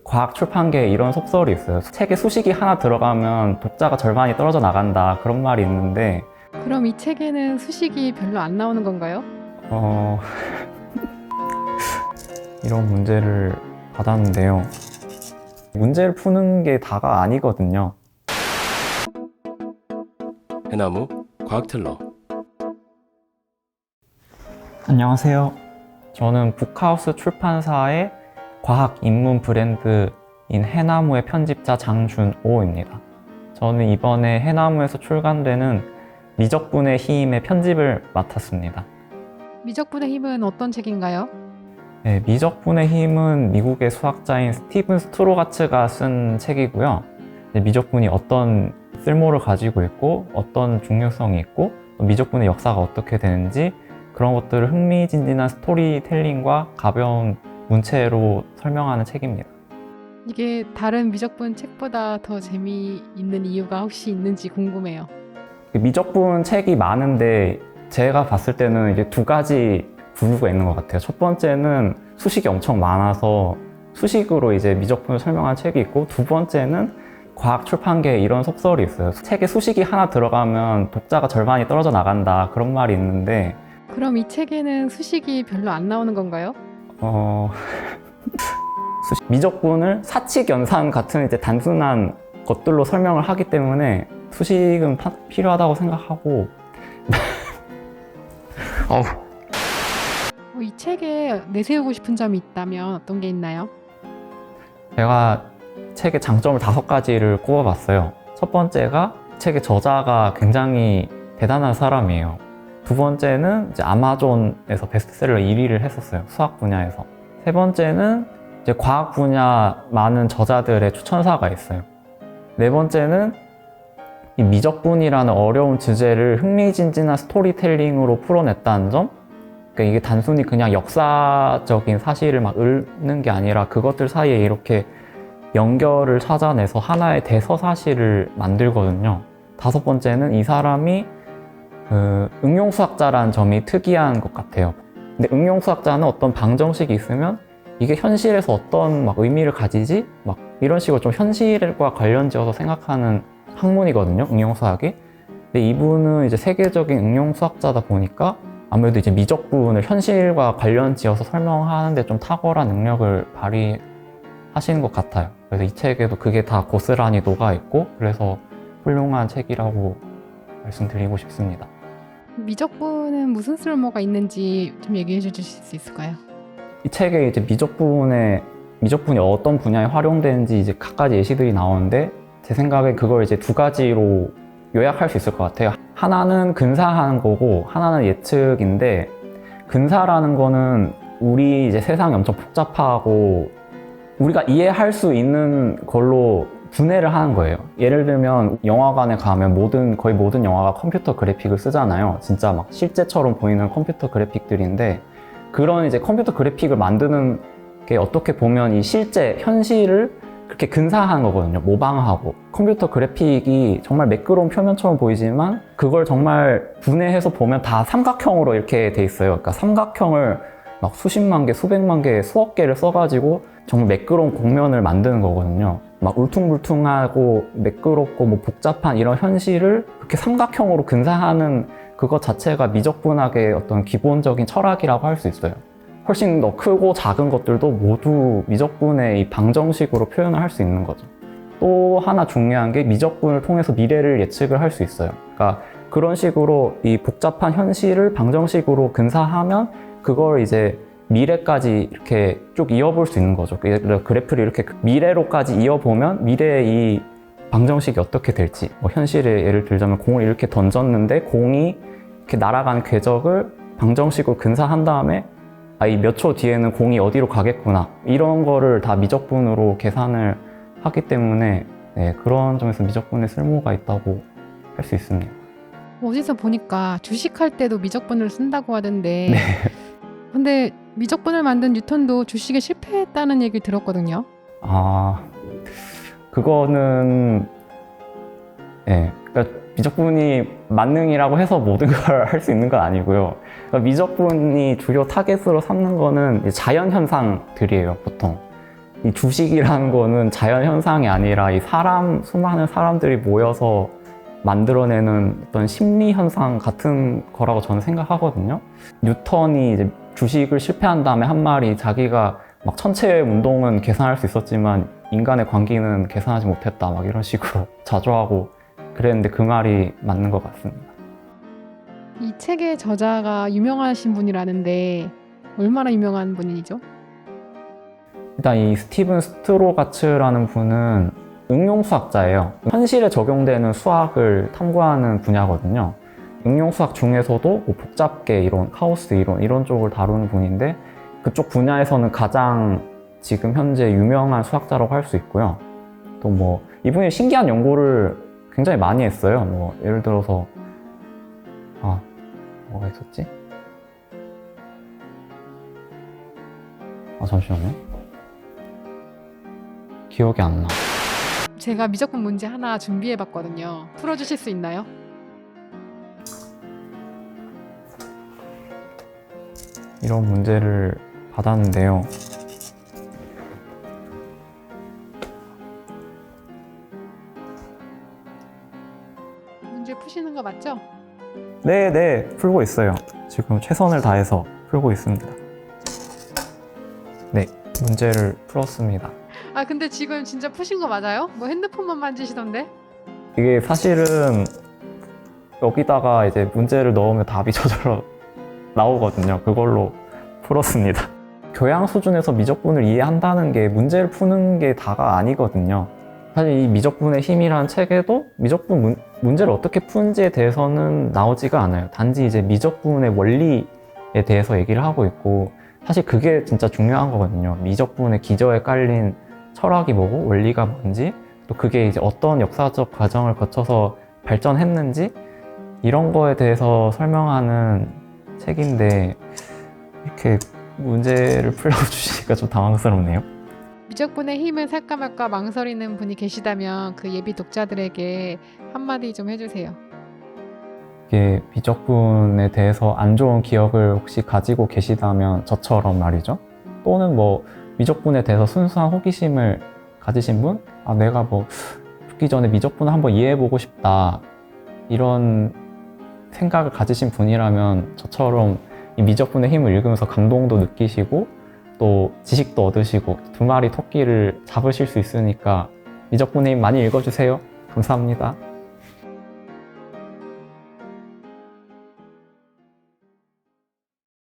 과학 출판계에 이런 속설이 있어요. 책에 수식이 하나 들어가면 독자가 절반이 떨어져 나간다, 그런 말이 있는데 그럼 이 책에는 수식이 별로 안 나오는 건가요? 어... 이런 문제를 받았는데요. 문제를 푸는 게 다가 아니거든요. 해나무 과학텔러. 안녕하세요. 저는 북하우스 출판사의 과학 입문 브랜드인 해나무의 편집자 장준오입니다. 저는 이번에 해나무에서 출간되는 미적분의 힘의 편집을 맡았습니다. 미적분의 힘은 어떤 책인가요? 네, 미적분의 힘은 미국의 수학자인 스티븐 스트로가츠가 쓴 책이고요. 미적분이 어떤 쓸모를 가지고 있고 어떤 중요성이 있고 미적분의 역사가 어떻게 되는지 그런 것들을 흥미진진한 스토리텔링과 가벼운 문체로 설명하는 책입니다. 이게 다른 미적분 책보다 더 재미있는 이유가 혹시 있는지 궁금해요. 미적분 책이 많은데 제가 봤을 때는 이제 두 가지 부류가 있는 것 같아요. 첫 번째는 수식이 엄청 많아서 수식으로 이제 미적분을 설명한 책이 있고, 두 번째는 과학 출판계에 이런 속설이 있어요. 책에 수식이 하나 들어가면 독자가 절반이 떨어져 나간다, 그런 말이 있는데 그럼 이 책에는 수식이 별로 안 나오는 건가요? 미적분을 사칙 연산 같은 이제 단순한 것들로 설명을 하기 때문에 수식은 필요하다고 생각하고 이 책에 내세우고 싶은 점이 있다면 어떤 게 있나요? 제가 책의 장점을 5가지를 꼽아봤어요. 첫 번째가 책의 저자가 굉장히 대단한 사람이에요. 두 번째는 이제 아마존에서 베스트셀러 1위를 했었어요. 수학 분야에서. 세 번째는 이제 과학 분야 많은 저자들의 추천사가 있어요. 네 번째는 이 미적분이라는 어려운 주제를 흥미진진한 스토리텔링으로 풀어냈다는 점. 그러니까 이게 단순히 그냥 역사적인 사실을 막 읊는 게 아니라 그것들 사이에 이렇게 연결을 찾아내서 하나의 대서사실을 만들거든요. 다섯 번째는 이 사람이 응용수학자라는 점이 특이한 것 같아요. 근데 응용수학자는 어떤 방정식이 있으면 이게 현실에서 어떤 막 의미를 가지지? 막 이런 식으로 좀 현실과 관련지어서 생각하는 학문이거든요, 응용수학이. 근데 이분은 이제 세계적인 응용수학자다 보니까 아무래도 이제 미적분을 현실과 관련지어서 설명하는데 좀 탁월한 능력을 발휘하시는 것 같아요. 그래서 이 책에도 그게 다 고스란히 녹아있고, 그래서 훌륭한 책이라고 말씀드리고 싶습니다. 미적분은 무슨 쓸모가 있는지 좀 얘기해 주실 수 있을까요? 이 책에 이제 미적분이 어떤 분야에 활용되는지 이제 각가지 예시들이 나오는데, 제 생각에 그걸 이제 두 가지로 요약할 수 있을 것 같아요. 하나는 근사하는 거고, 하나는 예측인데, 근사라는 거는 우리 이제 세상이 엄청 복잡하고 우리가 이해할 수 있는 걸로 분해를 하는 거예요. 예를 들면 영화관에 가면 거의 모든 영화가 컴퓨터 그래픽을 쓰잖아요. 진짜 막 실제처럼 보이는 컴퓨터 그래픽들인데, 그런 이제 컴퓨터 그래픽을 만드는 게 어떻게 보면 이 실제 현실을 그렇게 근사한 거거든요. 모방하고. 컴퓨터 그래픽이 정말 매끄러운 표면처럼 보이지만 그걸 정말 분해해서 보면 다 삼각형으로 이렇게 돼 있어요. 그러니까 삼각형을 막 수십만 개, 수백만 개, 수억 개를 써가지고 정말 매끄러운 곡면을 만드는 거거든요. 막 울퉁불퉁하고 매끄럽고 뭐 복잡한 이런 현실을 그렇게 삼각형으로 근사하는 그것 자체가 미적분학의 어떤 기본적인 철학이라고 할 수 있어요. 훨씬 더 크고 작은 것들도 모두 미적분의 이 방정식으로 표현을 할 수 있는 거죠. 또 하나 중요한 게 미적분을 통해서 미래를 예측을 할 수 있어요. 그러니까 그런 식으로 이 복잡한 현실을 방정식으로 근사하면 그걸 이제 미래까지 이렇게 쭉 이어볼 수 있는 거죠. 그래프를 이렇게 미래로까지 이어보면 미래의 이 방정식이 어떻게 될지, 뭐 현실에 예를 들자면 공을 이렇게 던졌는데 공이 이렇게 날아가는 궤적을 방정식으로 근사한 다음에 이 몇 초 뒤에는 공이 어디로 가겠구나, 이런 거를 다 미적분으로 계산을 하기 때문에 그런 점에서 미적분의 쓸모가 있다고 할 수 있습니다. 어디서 보니까 주식할 때도 미적분을 쓴다고 하던데 근데 미적분을 만든 뉴턴도 주식에 실패했다는 얘기를 들었거든요. 그거는 그러니까 미적분이 만능이라고 해서 모든 걸 할 수 있는 건 아니고요. 그러니까 미적분이 주요 타겟으로 삼는 거는 자연현상들이에요, 보통. 이 주식이라는 거는 자연 현상이 아니라 이 수많은 사람들이 모여서 만들어내는 어떤 심리 현상 같은 거라고 저는 생각하거든요. 뉴턴이 이제 주식을 실패한 다음에 한 말이 자기가 막 천체 운동은 계산할 수 있었지만 인간의 관계는 계산하지 못했다 막 이런 식으로 자조하고 그랬는데 그 말이 맞는 것 같습니다. 이 책의 저자가 유명하신 분이라는데 얼마나 유명한 분이죠? 일단 이 스티븐 스트로가츠라는 분은 응용수학자예요. 현실에 적용되는 수학을 탐구하는 분야거든요. 응용수학 중에서도 뭐 복잡계 이론, 카오스 이론 이런 쪽을 다루는 분인데 그쪽 분야에서는 가장 지금 현재 유명한 수학자라고 할 수 있고요. 또 뭐 이분이 신기한 연구를 굉장히 많이 했어요. 뭐 예를 들어서 뭐가 있었지? 잠시만요. 기억이 안 나. 제가 미적분 문제 하나 준비해봤거든요. 풀어주실 수 있나요? 이런 문제를 받았는데요. 문제 푸시는 거 맞죠? 네, 풀고 있어요. 지금 최선을 다해서 풀고 있습니다. 네, 문제를 풀었습니다. 아 근데 지금 진짜 푸신 거 맞아요? 뭐 핸드폰만 만지시던데? 이게 사실은 여기다가 이제 문제를 넣으면 답이 저절로 나오거든요. 그걸로 풀었습니다. 교양 수준에서 미적분을 이해한다는 게 문제를 푸는 게 다가 아니거든요. 사실 이 미적분의 힘이라는 책에도 미적분 문제를 어떻게 푸는지에 대해서는 나오지가 않아요. 단지 이제 미적분의 원리에 대해서 얘기를 하고 있고 사실 그게 진짜 중요한 거거든요. 미적분의 기저에 깔린 철학이 뭐고 원리가 뭔지 또 그게 이제 어떤 역사적 과정을 거쳐서 발전했는지 이런 거에 대해서 설명하는 책인데 이렇게 문제를 풀어주시니까 좀 당황스럽네요. 미적분의 힘을 살까 말까 망설이는 분이 계시다면 그 예비 독자들에게 한마디 좀 해주세요. 이게 미적분에 대해서 안 좋은 기억을 혹시 가지고 계시다면 저처럼 말이죠. 또는 뭐 미적분에 대해서 순수한 호기심을 가지신 분? 내가 뭐 죽기 전에 미적분을 한번 이해해보고 싶다. 이런 생각을 가지신 분이라면 저처럼 이 미적분의 힘을 읽으면서 감동도 느끼시고 또 지식도 얻으시고 두 마리 토끼를 잡으실 수 있으니까 미적분의 힘 많이 읽어주세요. 감사합니다.